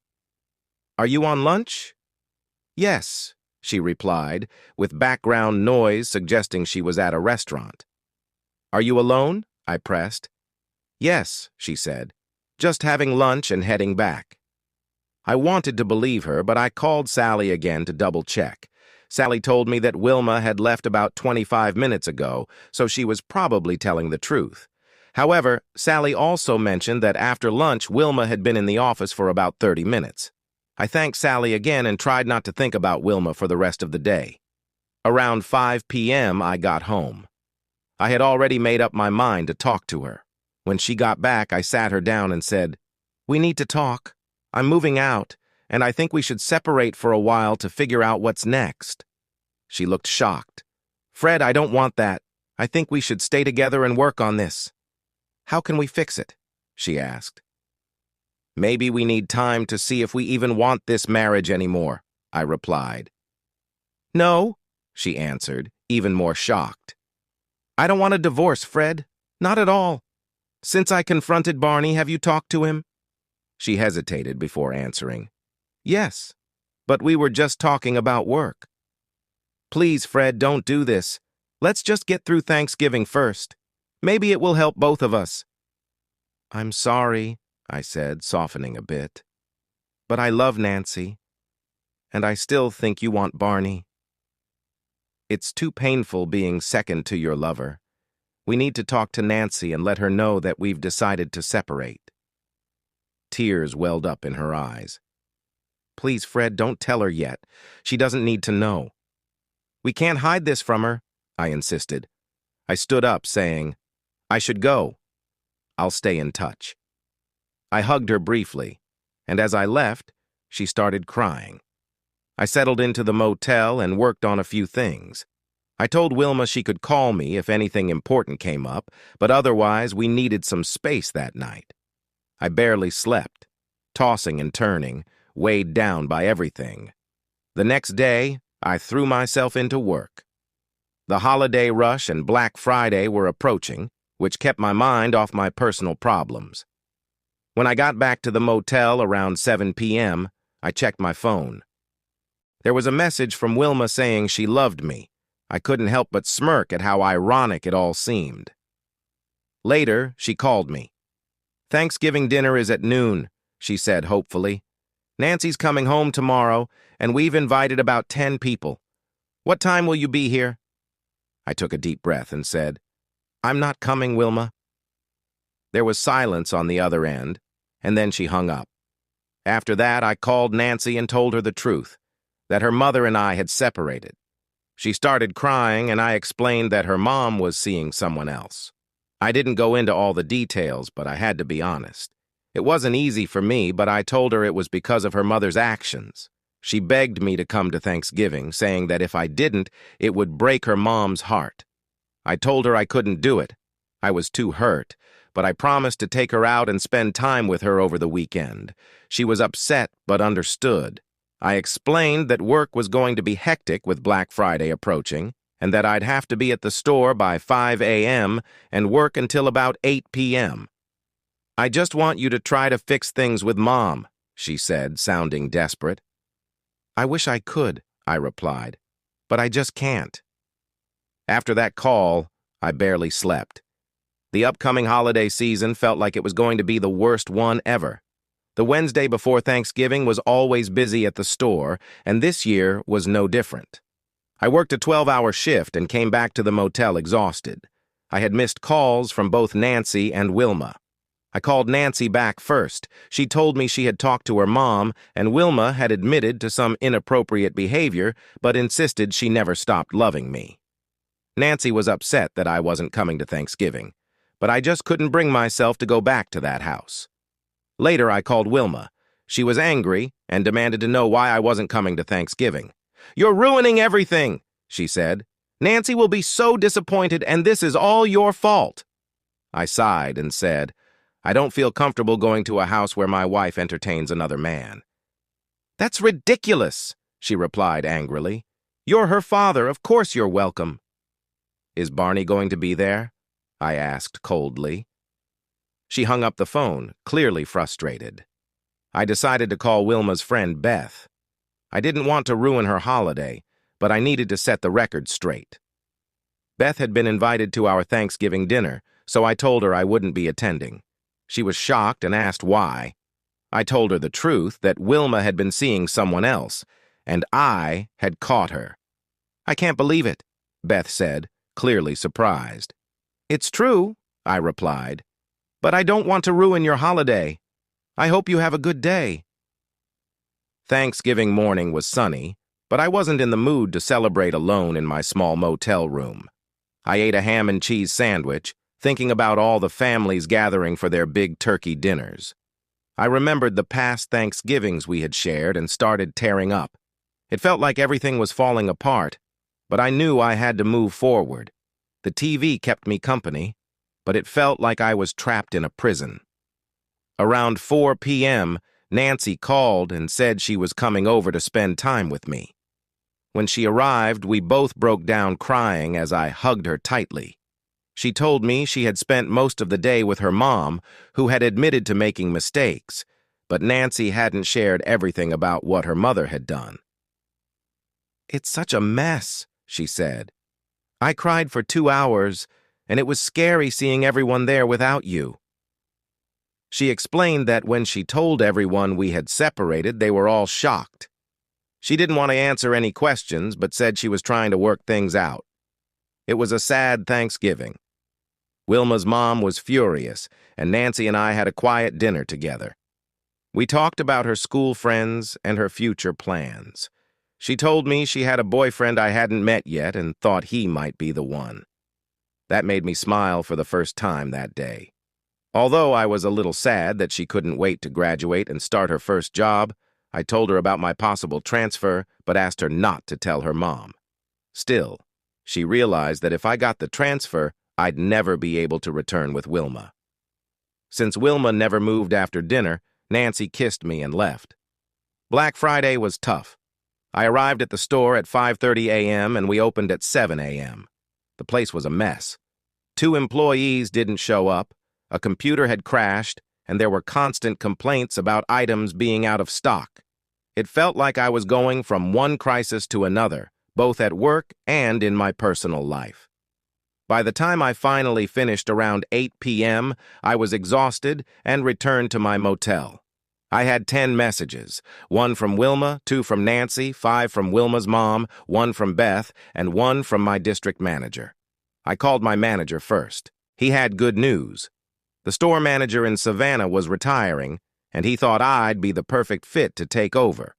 "Are you on lunch?" "Yes," she replied, with background noise suggesting she was at a restaurant. "Are you alone?" I pressed. "Yes," she said, "just having lunch and heading back." I wanted to believe her, but I called Sally again to double-check. Sally told me that Wilma had left about 25 minutes ago, so she was probably telling the truth. However, Sally also mentioned that after lunch, Wilma had been in the office for about 30 minutes. I thanked Sally again and tried not to think about Wilma for the rest of the day. Around 5 p.m., I got home. I had already made up my mind to talk to her. When she got back, I sat her down and said, "We need to talk. I'm moving out, and I think we should separate for a while to figure out what's next." She looked shocked. "Fred, I don't want that. I think we should stay together and work on this." "How can we fix it?" she asked. "Maybe we need time to see if we even want this marriage anymore," I replied. "No," she answered, even more shocked. "I don't want a divorce, Fred. Not at all. Since I confronted Barney, have you talked to him?" She hesitated before answering. "Yes, but we were just talking about work." "Please, Fred, don't do this. Let's just get through Thanksgiving first. Maybe it will help both of us." "I'm sorry," I said, softening a bit. "But I love Nancy, and I still think you want Barney. It's too painful being second to your lover. We need to talk to Nancy and let her know that we've decided to separate." Tears welled up in her eyes. "Please, Fred, don't tell her yet. She doesn't need to know." "We can't hide this from her," I insisted. I stood up, saying, "I should go. I'll stay in touch." I hugged her briefly, and as I left, she started crying. I settled into the motel and worked on a few things. I told Wilma she could call me if anything important came up, but otherwise we needed some space that night. I barely slept, tossing and turning, weighed down by everything. The next day, I threw myself into work. The holiday rush and Black Friday were approaching, which kept my mind off my personal problems. When I got back to the motel around 7 p.m., I checked my phone. There was a message from Wilma saying she loved me. I couldn't help but smirk at how ironic it all seemed. Later, she called me. "Thanksgiving dinner is at noon," she said hopefully. "Nancy's coming home tomorrow, and we've invited about 10 people. What time will you be here?" I took a deep breath and said, "I'm not coming, Wilma." There was silence on the other end, and then she hung up. After that, I called Nancy and told her the truth. that her mother and I had separated. She started crying, and I explained that her mom was seeing someone else. I didn't go into all the details, but I had to be honest. It wasn't easy for me, but I told her it was because of her mother's actions. She begged me to come to Thanksgiving, saying that if I didn't, it would break her mom's heart. I told her I couldn't do it. I was too hurt, but I promised to take her out and spend time with her over the weekend. She was upset, but understood. I explained that work was going to be hectic with Black Friday approaching, and that I'd have to be at the store by 5 a.m. and work until about 8 p.m. "I just want you to try to fix things with Mom," she said, sounding desperate. "I wish I could," I replied, "but I just can't." After that call, I barely slept. The upcoming holiday season felt like it was going to be the worst one ever. The Wednesday before Thanksgiving was always busy at the store, and this year was no different. I worked a 12-hour shift and came back to the motel exhausted. I had missed calls from both Nancy and Wilma. I called Nancy back first. She told me she had talked to her mom, and Wilma had admitted to some inappropriate behavior, but insisted she never stopped loving me. Nancy was upset that I wasn't coming to Thanksgiving, but I just couldn't bring myself to go back to that house. Later, I called Wilma. She was angry and demanded to know why I wasn't coming to Thanksgiving. "You're ruining everything," she said. "Nancy will be so disappointed, and this is all your fault." I sighed and said, "I don't feel comfortable going to a house where my wife entertains another man." "That's ridiculous," she replied angrily. "You're her father. Of course you're welcome." "Is Barney going to be there?" I asked coldly. She hung up the phone, clearly frustrated. I decided to call Wilma's friend Beth. I didn't want to ruin her holiday, but I needed to set the record straight. Beth had been invited to our Thanksgiving dinner, so I told her I wouldn't be attending. She was shocked and asked why. I told her the truth, that Wilma had been seeing someone else, and I had caught her. "I can't believe it," Beth said, clearly surprised. "It's true," I replied, "but I don't want to ruin your holiday. I hope you have a good day." Thanksgiving morning was sunny, but I wasn't in the mood to celebrate alone in my small motel room. I ate a ham and cheese sandwich, thinking about all the families gathering for their big turkey dinners. I remembered the past Thanksgivings we had shared and started tearing up. It felt like everything was falling apart, but I knew I had to move forward. The TV kept me company, but it felt like I was trapped in a prison. Around 4 p.m., Nancy called and said she was coming over to spend time with me. When she arrived, we both broke down crying as I hugged her tightly. She told me she had spent most of the day with her mom, who had admitted to making mistakes, but Nancy hadn't shared everything about what her mother had done. "It's such a mess," she said. "I cried for 2 hours, and it was scary seeing everyone there without you." She explained that when she told everyone we had separated, they were all shocked. She didn't want to answer any questions, but said she was trying to work things out. It was a sad Thanksgiving. Wilma's mom was furious, and Nancy and I had a quiet dinner together. We talked about her school friends and her future plans. She told me she had a boyfriend I hadn't met yet and thought he might be the one. That made me smile for the first time that day. Although I was a little sad that she couldn't wait to graduate and start her first job, I told her about my possible transfer, but asked her not to tell her mom. Still, she realized that if I got the transfer, I'd never be able to return with Wilma. Since Wilma never moved after dinner, Nancy kissed me and left. Black Friday was tough. I arrived at the store at 5:30 a.m. and we opened at 7 a.m. The place was a mess. 2 employees didn't show up, a computer had crashed, and there were constant complaints about items being out of stock. It felt like I was going from one crisis to another, both at work and in my personal life. By the time I finally finished around 8 p.m., I was exhausted and returned to my motel. I had 10 messages, 1 from Wilma, 2 from Nancy, 5 from Wilma's mom, 1 from Beth, and 1 from my district manager. I called my manager first. He had good news. The store manager in Savannah was retiring, and he thought I'd be the perfect fit to take over.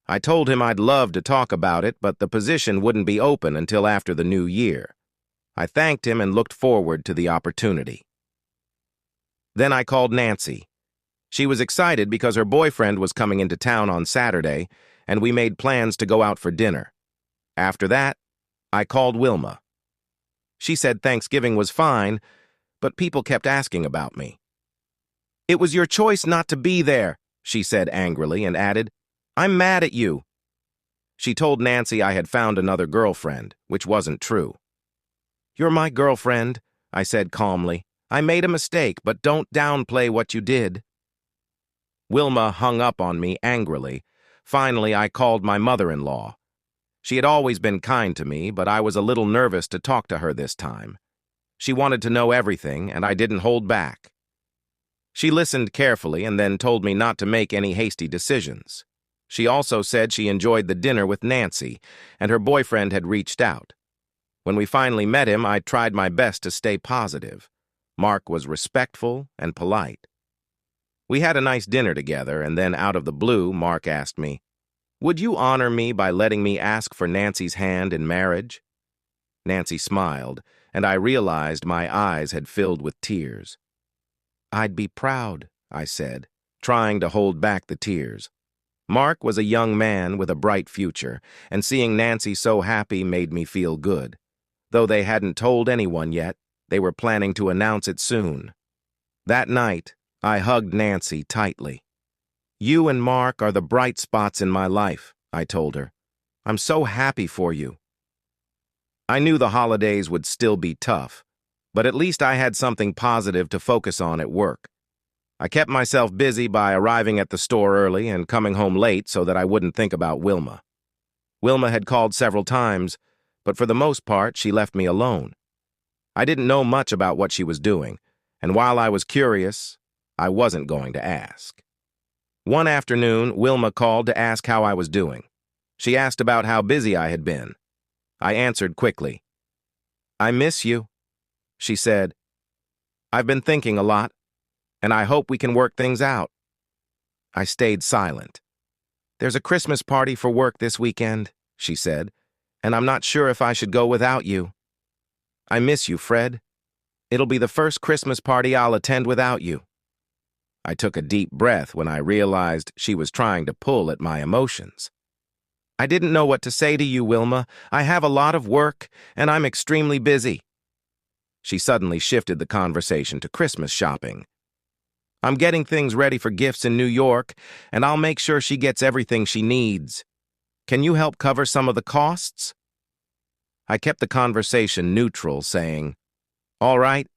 I told him I'd love to talk about it, but the position wouldn't be open until after the new year. I thanked him and looked forward to the opportunity. Then I called Nancy. She was excited because her boyfriend was coming into town on Saturday, and we made plans to go out for dinner. After that, I called Wilma. She said Thanksgiving was fine, but people kept asking about me. "It was your choice not to be there," she said angrily, and added, "I'm mad at you." She told Nancy I had found another girlfriend, which wasn't true. "You're my girlfriend," I said calmly. "I made a mistake, but don't downplay what you did." Wilma hung up on me angrily. Finally, I called my mother-in-law. She had always been kind to me, but I was a little nervous to talk to her this time. She wanted to know everything, and I didn't hold back. She listened carefully and then told me not to make any hasty decisions. She also said she enjoyed the dinner with Nancy, and her boyfriend had reached out. When we finally met him, I tried my best to stay positive. Mark was respectful and polite. We had a nice dinner together, and then out of the blue, Mark asked me, "Would you honor me by letting me ask for Nancy's hand in marriage?" Nancy smiled, and I realized my eyes had filled with tears. "I'd be proud," I said, trying to hold back the tears. Mark was a young man with a bright future, and seeing Nancy so happy made me feel good. Though they hadn't told anyone yet, they were planning to announce it soon. That night, I hugged Nancy tightly. "You and Mark are the bright spots in my life," I told her. "I'm so happy for you." I knew the holidays would still be tough, but at least I had something positive to focus on at work. I kept myself busy by arriving at the store early and coming home late so that I wouldn't think about Wilma. Wilma had called several times, but for the most part, she left me alone. I didn't know much about what she was doing, and while I was curious, I wasn't going to ask. One afternoon, Wilma called to ask how I was doing. She asked about how busy I had been. I answered quickly. "I miss you," she said. "I've been thinking a lot, and I hope we can work things out." I stayed silent. "There's a Christmas party for work this weekend," she said, "and I'm not sure if I should go without you." "I miss you, Fred. It'll be the first Christmas party I'll attend without you." I took a deep breath when I realized she was trying to pull at my emotions. "I didn't know what to say to you, Wilma. I have a lot of work, and I'm extremely busy." She suddenly shifted the conversation to Christmas shopping. "I'm getting things ready for gifts in New York, and I'll make sure she gets everything she needs. Can you help cover some of the costs?" I kept the conversation neutral, saying, "All right,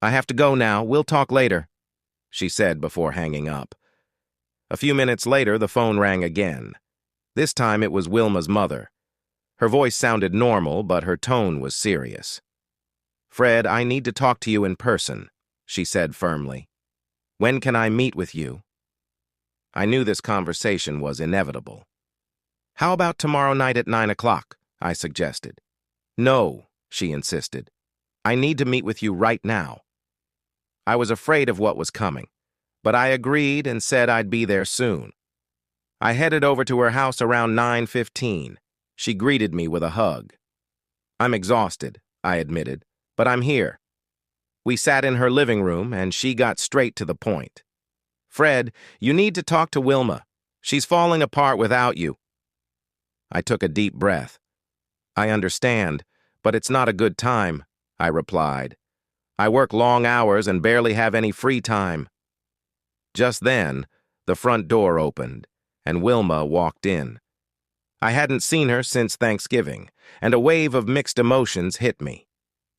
I have to go now. We'll talk later," she said before hanging up. A few minutes later, the phone rang again. This time it was Wilma's mother. Her voice sounded normal, but her tone was serious. "Fred, I need to talk to you in person," she said firmly. "When can I meet with you?" I knew this conversation was inevitable. "How about tomorrow night at 9 o'clock?" I suggested. "No," she insisted. "I need to meet with you right now." I was afraid of what was coming, but I agreed and said I'd be there soon. I headed over to her house around 9:15. She greeted me with a hug. "I'm exhausted," I admitted, "but I'm here." We sat in her living room, and she got straight to the point. "Fred, you need to talk to Wilma. She's falling apart without you." I took a deep breath. "I understand, but it's not a good time," I replied. "I work long hours and barely have any free time." Just then, the front door opened, and Wilma walked in. I hadn't seen her since Thanksgiving, and a wave of mixed emotions hit me.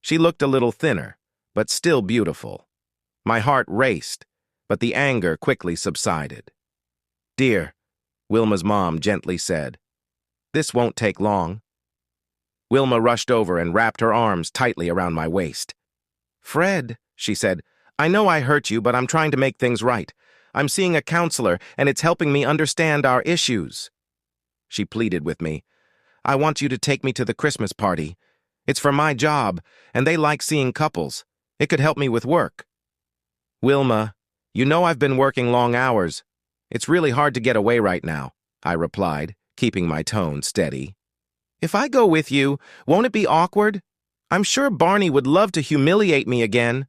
She looked a little thinner, but still beautiful. My heart raced, but the anger quickly subsided. "Dear," Wilma's mom gently said, "this won't take long." Wilma rushed over and wrapped her arms tightly around my waist. "Fred," she said, "I know I hurt you, but I'm trying to make things right. I'm seeing a counselor, and it's helping me understand our issues." She pleaded with me. "I want you to take me to the Christmas party. It's for my job, and they like seeing couples. It could help me with work." "Wilma, you know I've been working long hours. It's really hard to get away right now," I replied, keeping my tone steady. If I go with you, won't it be awkward? I'm sure Barney would love to humiliate me again.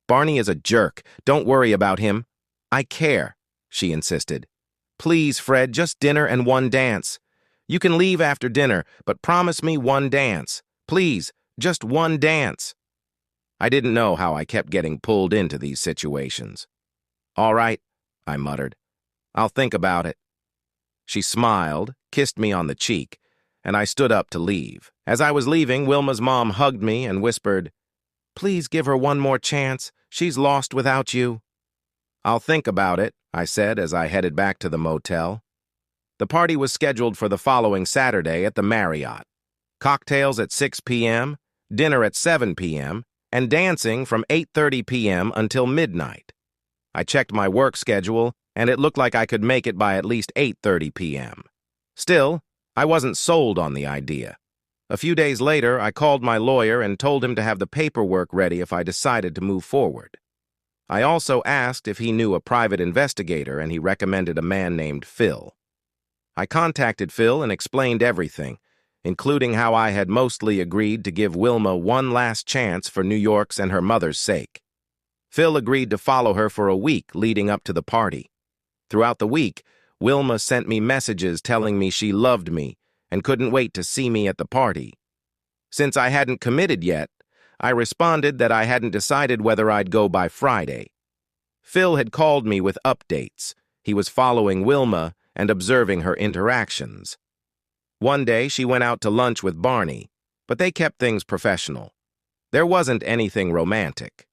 Barney is a jerk. Don't worry about him. I care, she insisted. Please, Fred, just dinner and one dance. You can leave after dinner, but promise me one dance. Please, just one dance. I didn't know how I kept getting pulled into these situations. All right, I muttered. I'll think about it. She smiled, kissed me on the cheek, and I stood up to leave. As I was leaving, Wilma's mom hugged me and whispered, Please give her one more chance. She's lost without you. I'll think about it, I said as I headed back to the motel. The party was scheduled for the following Saturday at the Marriott. Cocktails at 6 p.m., dinner at 7 p.m., and dancing from 8:30 p.m. until midnight. I checked my work schedule, and it looked like I could make it by at least 8:30 p.m. Still, I wasn't sold on the idea. A few days later, I called my lawyer and told him to have the paperwork ready if I decided to move forward. I also asked if he knew a private investigator, and he recommended a man named Phil. I contacted Phil and explained everything, including how I had mostly agreed to give Wilma one last chance for New York's and her mother's sake. Phil agreed to follow her for a week leading up to the party. Throughout the week, Wilma sent me messages telling me she loved me and couldn't wait to see me at the party. Since I hadn't committed yet, I responded that I hadn't decided whether I'd go by Friday. Phil had called me with updates. He was following Wilma and observing her interactions. One day, she went out to lunch with Barney, but they kept things professional. There wasn't anything romantic.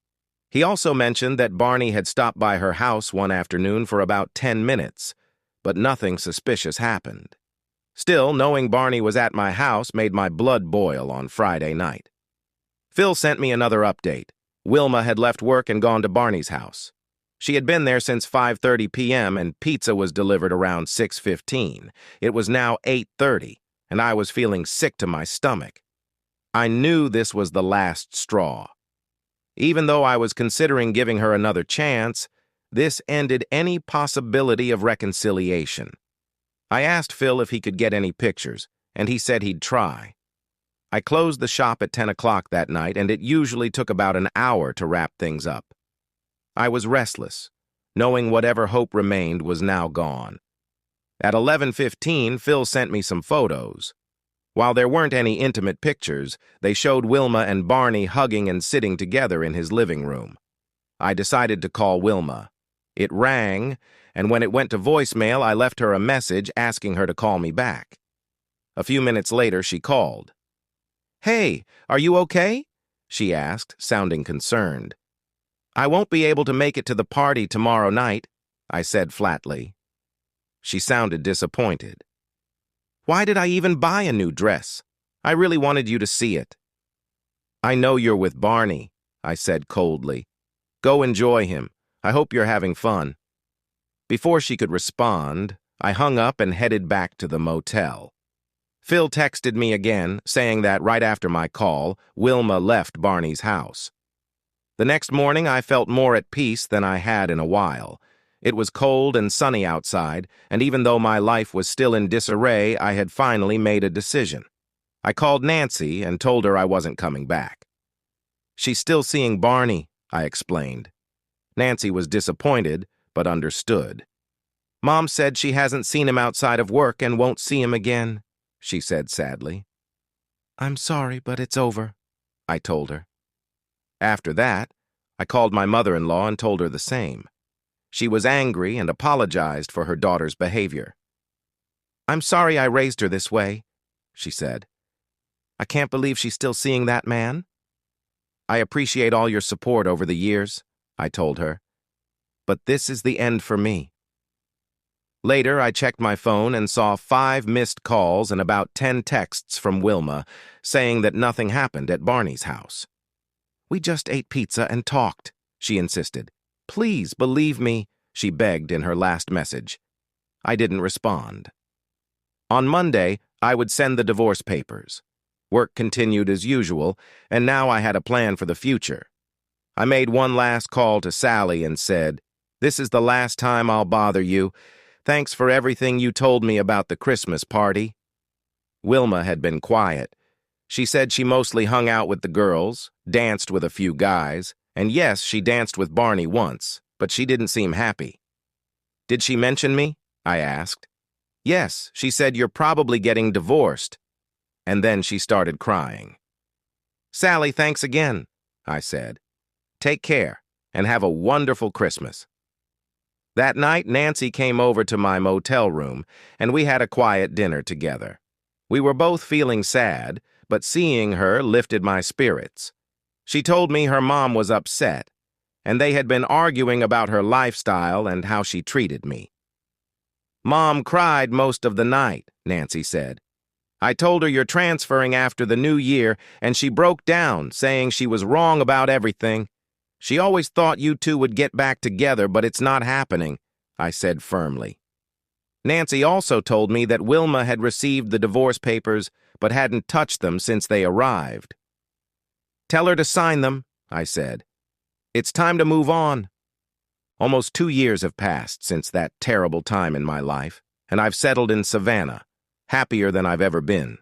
He also mentioned that Barney had stopped by her house one afternoon for about 10 minutes, but nothing suspicious happened. Still, knowing Barney was at my house made my blood boil on Friday night. Phil sent me another update. Wilma had left work and gone to Barney's house. She had been there since 5:30 p.m. and pizza was delivered around 6:15. It was now 8:30, and I was feeling sick to my stomach. I knew this was the last straw. Even though I was considering giving her another chance, this ended any possibility of reconciliation. I asked Phil if he could get any pictures, and he said he'd try. I closed the shop at 10 o'clock that night, and it usually took about an hour to wrap things up. I was restless, knowing whatever hope remained was now gone. At 11:15, Phil sent me some photos. While there weren't any intimate pictures, they showed Wilma and Barney hugging and sitting together in his living room. I decided to call Wilma. It rang, and when it went to voicemail, I left her a message asking her to call me back. A few minutes later, she called. "Hey, are you okay?" she asked, sounding concerned. "I won't be able to make it to the party tomorrow night," I said flatly. She sounded disappointed. "Why did I even buy a new dress? I really wanted you to see it." "I know you're with Barney," I said coldly. "Go enjoy him. I hope you're having fun." Before she could respond, I hung up and headed back to the motel. Phil texted me again, saying that right after my call, Wilma left Barney's house. The next morning, I felt more at peace than I had in a while. It was cold and sunny outside, and even though my life was still in disarray, I had finally made a decision. I called Nancy and told her I wasn't coming back. "She's still seeing Barney," I explained. Nancy was disappointed, but understood. "Mom said she hasn't seen him outside of work and won't see him again," she said sadly. "I'm sorry, but it's over," I told her. After that, I called my mother-in-law and told her the same. She was angry and apologized for her daughter's behavior. "I'm sorry I raised her this way," she said. "I can't believe she's still seeing that man." "I appreciate all your support over the years," I told her. "But this is the end for me." Later, I checked my phone and saw 5 missed calls and about 10 texts from Wilma saying that nothing happened at Barney's house. "We just ate pizza and talked," she insisted. "Please believe me," she begged in her last message. I didn't respond. On Monday, I would send the divorce papers. Work continued as usual, and now I had a plan for the future. I made one last call to Sally and said, "This is the last time I'll bother you. Thanks for everything you told me about the Christmas party." Wilma had been quiet. She said she mostly hung out with the girls, danced with a few guys, and yes, she danced with Barney once, but she didn't seem happy. "Did she mention me?" I asked. "Yes, she said you're probably getting divorced." And then she started crying. "Sally, thanks again," I said. "Take care, and have a wonderful Christmas." That night, Nancy came over to my motel room, and we had a quiet dinner together. We were both feeling sad, but seeing her lifted my spirits. She told me her mom was upset, and they had been arguing about her lifestyle and how she treated me. "Mom cried most of the night," Nancy said. "I told her you're transferring after the new year, and she broke down, saying she was wrong about everything. She always thought you two would get back together, but it's not happening," I said firmly. Nancy also told me that Wilma had received the divorce papers but hadn't touched them since they arrived. "Tell her to sign them," I said. "It's time to move on." Almost 2 years have passed since that terrible time in my life, and I've settled in Savannah, happier than I've ever been.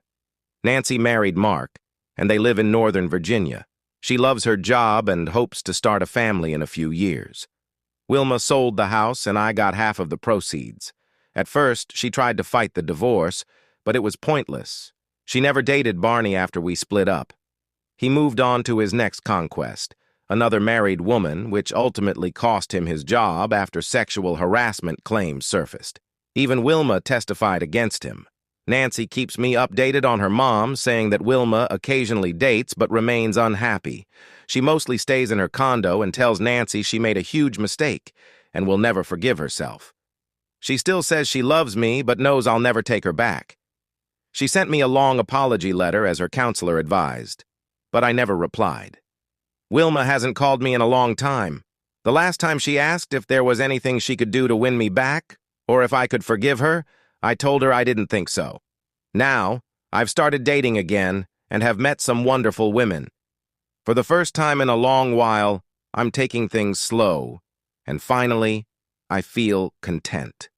Nancy married Mark, and they live in Northern Virginia. She loves her job and hopes to start a family in a few years. Wilma sold the house, and I got half of the proceeds. At first, she tried to fight the divorce, but it was pointless. She never dated Barney after we split up. He moved on to his next conquest, another married woman, which ultimately cost him his job after sexual harassment claims surfaced. Even Wilma testified against him. Nancy keeps me updated on her mom, saying that Wilma occasionally dates but remains unhappy. She mostly stays in her condo and tells Nancy she made a huge mistake and will never forgive herself. She still says she loves me but knows I'll never take her back. She sent me a long apology letter as her counselor advised, but I never replied. Wilma hasn't called me in a long time. The last time she asked if there was anything she could do to win me back, or if I could forgive her, I told her I didn't think so. Now, I've started dating again and have met some wonderful women. For the first time in a long while, I'm taking things slow, and finally, I feel content.